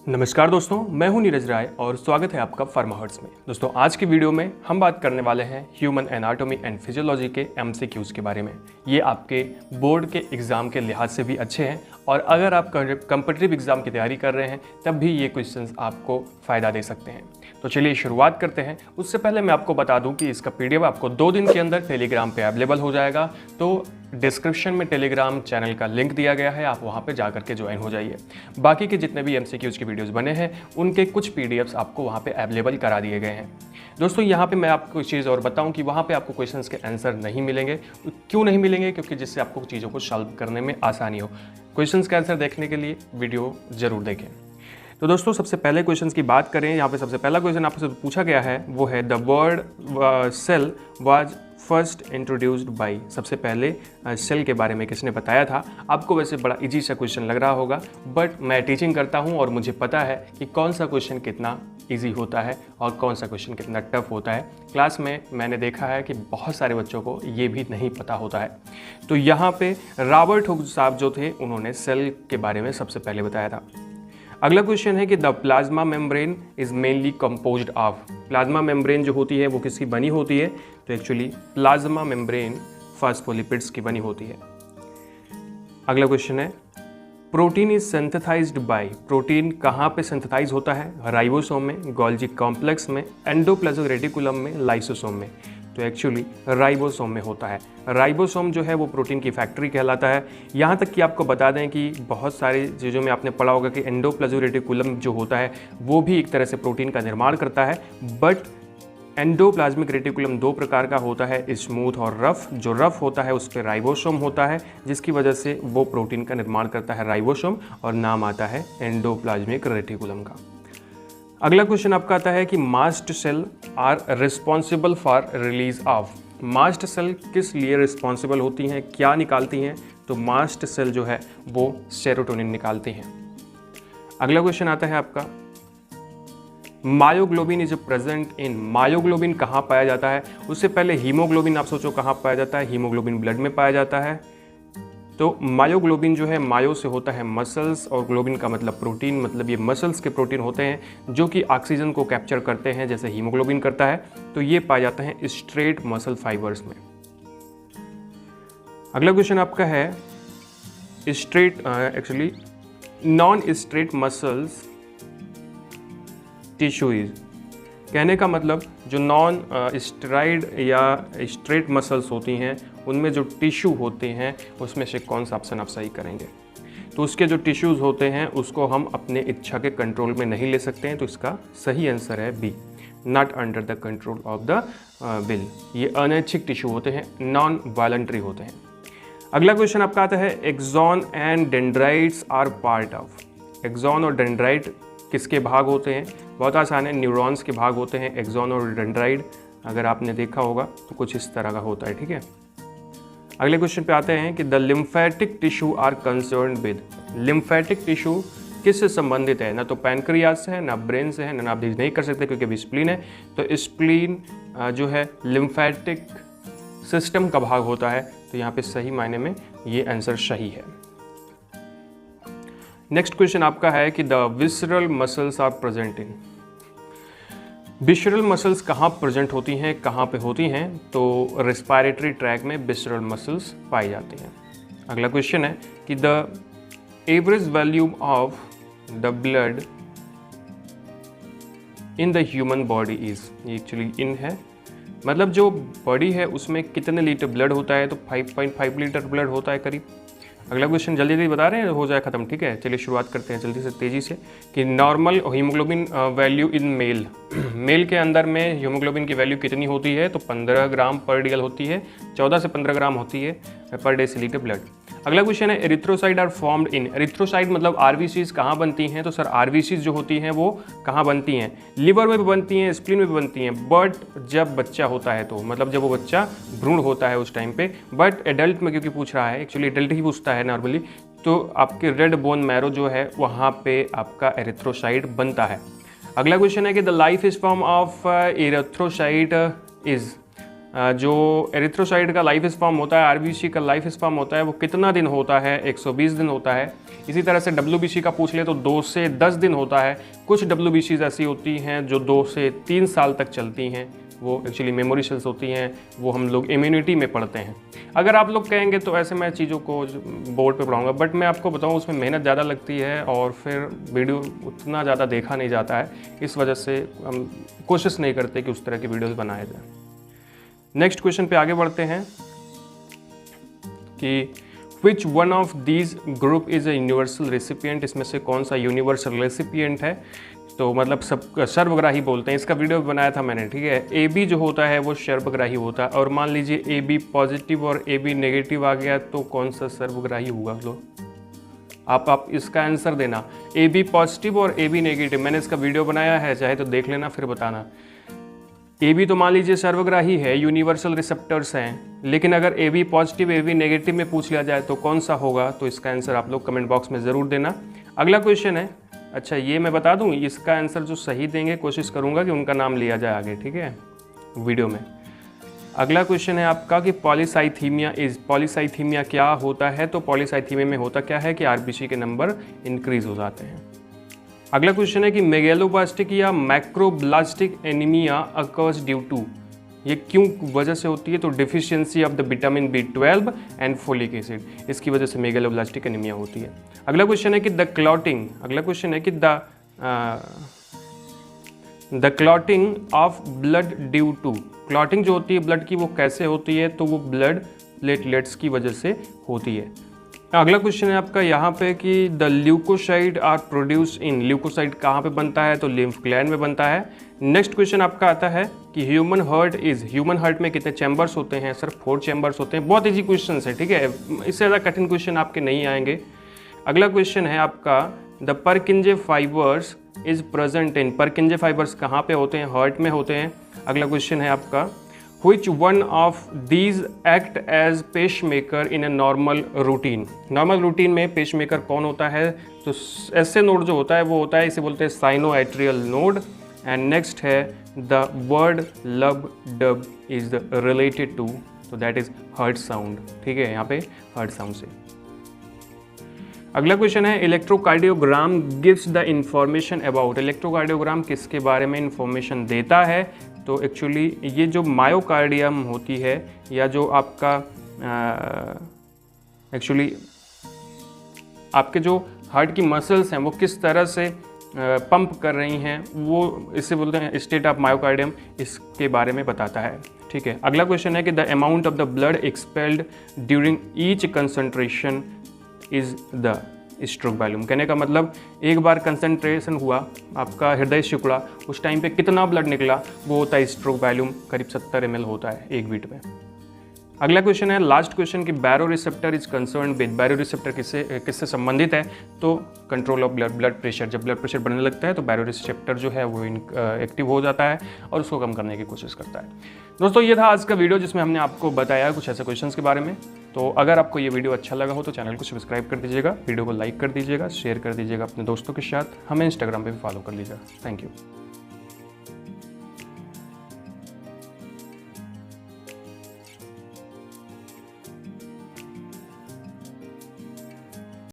नमस्कार दोस्तों, मैं हूं नीरज राय और स्वागत है आपका फार्मा हर्ट्स में। दोस्तों, आज की वीडियो में हम बात करने वाले हैं ह्यूमन एनाटॉमी एंड फिजियोलॉजी के एमसीक्यूज के बारे में। ये आपके बोर्ड के एग्ज़ाम के लिहाज से भी अच्छे हैं और अगर आप कम्पिटिटिव एग्ज़ाम की तैयारी कर रहे हैं तब भी ये क्वेश्चंस आपको फ़ायदा दे सकते हैं। तो चलिए शुरुआत करते हैं। उससे पहले मैं आपको बता दूं कि इसका PDF आपको 2 दिन के अंदर टेलीग्राम पे अवेलेबल हो जाएगा। तो डिस्क्रिप्शन में टेलीग्राम चैनल का लिंक दिया गया है, आप वहां पे जा करके ज्वाइन हो जाइए। बाकी के जितने भी MCQs की वीडियोस बने हैं उनके कुछ PDFs आपको वहां पे अवेलेबल करा दिए गए हैं। दोस्तों, यहाँ पे मैं आपको एक चीज़ और बताऊं कि वहाँ पे आपको क्वेश्चंस के आंसर नहीं मिलेंगे। क्यों नहीं मिलेंगे? क्योंकि जिससे आपको चीज़ों को सॉल्व करने में आसानी हो। क्वेश्चंस के आंसर देखने के लिए वीडियो जरूर देखें। तो दोस्तों, सबसे पहले क्वेश्चंस की बात करें। यहाँ पे सबसे पहला क्वेश्चन आपसे पूछा गया है वो है the word cell was first introduced by. सबसे पहले सेल के बारे में किसने बताया था? आपको वैसे बड़ा इजी सा क्वेश्चन लग रहा होगा, बट मैं टीचिंग करता हूँ और मुझे पता है कि कौन सा क्वेश्चन कितना इजी होता है और कौन सा क्वेश्चन कितना टफ होता है। क्लास में मैंने देखा है कि बहुत सारे बच्चों को ये भी नहीं पता होता है। तो यहाँ पे रॉबर्ट हुक साहब जो थे उन्होंने सेल के बारे में सबसे पहले बताया था। अगला क्वेश्चन है कि the plasma membrane is mainly composed of. Plasma membrane जो होती है वो किसकी बनी होती है? तो एक्चुअली प्लाज्मा मेम्ब्रेन फॉस्फोलिपिड्स की बनी होती है। अगला क्वेश्चन है protein is synthesized by. Protein कहाँ पे सिंथेसाइज होता है? राइबोसोम में, गोल्गी कॉम्प्लेक्स में, एंडोप्लाज्मिक रेटिकुलम में, लाइसोसोम में। तो एक्चुअली राइबोसोम में होता है। राइबोसोम जो है वो प्रोटीन की फैक्ट्री कहलाता है। यहाँ तक कि आपको बता दें कि बहुत सारी चीज़ों में आपने पढ़ा होगा कि एंडोप्लाज्मिक रेटिकुलम जो होता है वो भी एक तरह से प्रोटीन का निर्माण करता है। बट एंडोप्लाज्मिक रेटिकुलम 2 प्रकार का होता है, स्मूथ और रफ। जो रफ होता है उस पर राइबोसोम होता है, जिसकी वजह से वो प्रोटीन का निर्माण करता है राइबोसोम और नाम आता है एंडोप्लाज्मिक रेटिकुलम का। अगला क्वेश्चन आपका आता है कि mast cell are responsible for release of. Mast cell किस लिए रिस्पॉन्सिबल होती हैं, क्या निकालती हैं? तो मास्ट सेल जो है वो सेरोटोनिन निकालती हैं। अगला क्वेश्चन आता है आपका myoglobin is present in. Myoglobin कहाँ पाया जाता है? उससे पहले हीमोग्लोबिन आप सोचो कहाँ पाया जाता है? हीमोग्लोबिन ब्लड में पाया जाता है। तो मायोग्लोबिन जो है, मायो से होता है मसल्स और ग्लोबिन का मतलब प्रोटीन, मतलब ये मसल्स के प्रोटीन होते हैं जो कि ऑक्सीजन को कैप्चर करते हैं जैसे हीमोग्लोबिन करता है। तो ये पाए जाते हैं स्ट्रेट मसल फाइबर्स में। अगला क्वेश्चन आपका है actually non straight muscles tissues. कहने का मतलब जो नॉन स्टेरॉइड या स्ट्रेट मसल्स होती हैं उनमें जो टिश्यू होते हैं उसमें से कौन सा ऑप्शन आप सही करेंगे? तो उसके जो टिश्यूज़ होते हैं उसको हम अपने इच्छा के कंट्रोल में नहीं ले सकते हैं। तो इसका सही आंसर है B, not under the control of the will. ये अनैच्छिक टिश्यू होते हैं, नॉन वॉलंटरी होते हैं। अगला क्वेश्चन आपका आता है axon and dendrites are part of. Axon और डेंड्राइट किसके भाग होते हैं? बहुत आसान है, न्यूरॉन्स के भाग होते हैं एक्सॉन और डेंड्राइट। अगर आपने देखा होगा तो कुछ इस तरह का होता है, ठीक है। अगले क्वेश्चन पे आते हैं कि the lymphatic tissue are concern with. Lymphatic tissue किससे संबंधित है? ना तो पैनक्रियास से है, ना ब्रेन से है, ना आप नहीं कर सकते क्योंकि अभी स्प्लीन है। तो स्प्लीन जो है लिम्फेटिक सिस्टम का भाग होता है। तो यहाँ पे सही मायने में ये आंसर सही है। नेक्स्ट क्वेश्चन आपका है कि the visceral muscles are present in. Visceral muscles कहाँ प्रेजेंट होती हैं, कहाँ पे होती हैं? तो रेस्पिरेटरी ट्रैक में विसरल मसल्स पाई जाती हैं। अगला क्वेश्चन है कि the average volume of the blood in the human body is. ये एक्चुअली इन है, मतलब जो बॉडी है उसमें कितने लीटर ब्लड होता है? तो 5.5 लीटर ब्लड होता है करीब। अगला क्वेश्चन जल्दी जल्दी बता रहे हैं, हो जाए खत्म, ठीक है। चलिए शुरुआत करते हैं जल्दी से तेजी से कि normal haemoglobin value in male. Male के अंदर में हीमोग्लोबिन की वैल्यू कितनी होती है? तो 15 ग्राम पर डेल होती है, 14 से 15 ग्राम होती है पर डेसीलीटर ब्लड। अगला क्वेश्चन है erythrocyte are formed in. Erythrocyte मतलब आरबीसीज कहाँ बनती हैं? तो सर आरबीसीज जो होती हैं वो कहाँ बनती हैं? लिवर में भी बनती हैं, स्प्लीन में भी बनती हैं, बट जब बच्चा होता है तो मतलब जब वो बच्चा भ्रूण होता है उस टाइम पे। बट एडल्ट में क्योंकि पूछ रहा है, एक्चुअली एडल्ट ही पूछता है नॉर्मली, तो आपके रेड बोन मैरो जो है वहाँ पे आपका एरिथ्रोसाइट बनता है। अगला क्वेश्चन है कि the life is form of erythrocyte is. जो एरिथ्रोसाइट का लाइफ स्पैन होता है, आरबीसी का लाइफ स्पैन होता है, वो कितना दिन होता है? 120 दिन होता है। इसी तरह से डब्ल्यूबीसी का पूछ ले तो 2 से 10 दिन होता है। कुछ डब्ल्यूबीसीज ऐसी होती हैं जो 2 से 3 साल तक चलती हैं, वो एक्चुअली मेमोरी सेल्स होती हैं, वो हम लोग इम्यूनिटी में पढ़ते हैं। अगर आप लोग कहेंगे तो ऐसे मैं चीज़ों को बोर्ड पे पढ़ाऊँगा, बट मैं आपको बताऊँ उसमें मेहनत ज़्यादा लगती है और फिर वीडियो उतना ज़्यादा देखा नहीं जाता है, इस वजह से हम कोशिश नहीं करते कि उस तरह की वीडियोज़ बनाए जाए। नेक्स्ट क्वेश्चन पे आगे बढ़ते हैं कि which one of these group is a universal recipient, इसमें से कौन सा यूनिवर्सल रेसिपिएंट है? तो मतलब सब सर्वग्राही बोलते हैं, इसका वीडियो बनाया था मैंने, ठीक है। ए बी जो होता है वो सर्वग्राही होता है, और मान लीजिए ए बी पॉजिटिव और ए बी नेगेटिव आ गया तो कौन सा सर्वग्राही होगा? लो आप इसका आंसर देना। ए बी पॉजिटिव और ए बी नेगेटिव, मैंने इसका वीडियो बनाया है, चाहे तो देख लेना फिर बताना। ए बी तो मान लीजिए सर्वग्राही है, यूनिवर्सल रिसेप्टर्स हैं, लेकिन अगर A B positive A B negative में पूछ लिया जाए तो कौन सा होगा? तो इसका आंसर आप लोग कमेंट बॉक्स में ज़रूर देना। अगला क्वेश्चन है, अच्छा ये मैं बता दूं, इसका आंसर जो सही देंगे कोशिश करूंगा कि उनका नाम लिया जाए आगे, ठीक है, वीडियो में। अगला क्वेश्चन है आपका कि पॉलीसाइथीमिया क्या होता है? तो पॉलीसाइथीमिया में होता क्या है कि आरबीसी के नंबर इंक्रीज हो जाते हैं। अगला क्वेश्चन है कि मेगेलोब्लास्टिक या मैक्रोब्लास्टिक एनीमिया अकर्स ड्यू टू, ये क्यों वजह से होती है? तो deficiency of the vitamin B12 and folic acid, इसकी वजह से मेगेलोब्लास्टिक एनीमिया होती है। अगला क्वेश्चन है कि the clotting of blood due to, clotting जो होती है ब्लड की वो कैसे होती है? तो वो ब्लड प्लेटलेट्स की वजह से होती है। अगला क्वेश्चन है आपका यहाँ पे कि the leucocyte are produce in, leucocyte कहाँ पे बनता है? तो लिम्फ ग्लैंड में बनता है। नेक्स्ट क्वेश्चन आपका आता है कि ह्यूमन हार्ट में कितने चैम्बर्स होते हैं? सर 4 चैम्बर्स होते हैं। बहुत इजी क्वेश्चन है, ठीक है, इससे ज़्यादा कठिन क्वेश्चन आपके नहीं आएंगे। अगला क्वेश्चन है आपका the परकिंजे fibres is present in, परकिंजे fibres कहाँ पे होते हैं? हार्ट में होते हैं। अगला क्वेश्चन है आपका Which one of these act as pacemaker in a normal routine? Normal routine में पेसमेकर कौन होता है? तो ऐसे नोड जो होता है वो होता है, इसे बोलते हैं साइनोएट्रियल नोड। एंड नेक्स्ट है the word lub dub is related to, तो दैट इज हर्ट साउंड, ठीक है, यहाँ पे हर्ट साउंड से। अगला क्वेश्चन है electrocardiogram gives the information about, electrocardiogram किसके बारे में इंफॉर्मेशन देता है? तो एक्चुअली ये जो मायोकार्डियम होती है या जो आपका एक्चुअली आपके जो हार्ट की मसल्स हैं वो किस तरह से पंप कर रही हैं, वो इससे बोलते हैं स्टेट ऑफ मायोकार्डियम, इसके बारे में बताता है, ठीक है। अगला क्वेश्चन है कि the amount of the blood expelled during each concentration is the stroke volume, कहने का मतलब एक बार कंसंट्रेशन हुआ आपका हृदय शुक्ला, उस टाइम पे कितना ब्लड निकला, वो होता है स्ट्रोक वॉल्यूम, करीब 70 ml होता है 1 बीट में। अगला क्वेश्चन है लास्ट क्वेश्चन कि baroreceptor is concern with, baroreceptor किससे संबंधित है? तो कंट्रोल ऑफ ब्लड प्रेशर, जब ब्लड प्रेशर बढ़ने लगता है तो बैरो रिसेप्टर जो है वो एक्टिव हो जाता है और उसको कम करने की कोशिश करता है। दोस्तों ये था आज का वीडियो जिसमें हमने आपको बताया कुछ ऐसे क्वेश्चंस के बारे में। तो अगर आपको ये वीडियो अच्छा लगा हो तो चैनल को सब्सक्राइब कर दीजिएगा, वीडियो को लाइक कर दीजिएगा, शेयर कर दीजिएगा अपने दोस्तों के साथ, हमें इंस्टाग्राम पे भी फॉलो कर लीजिएगा। Thank you.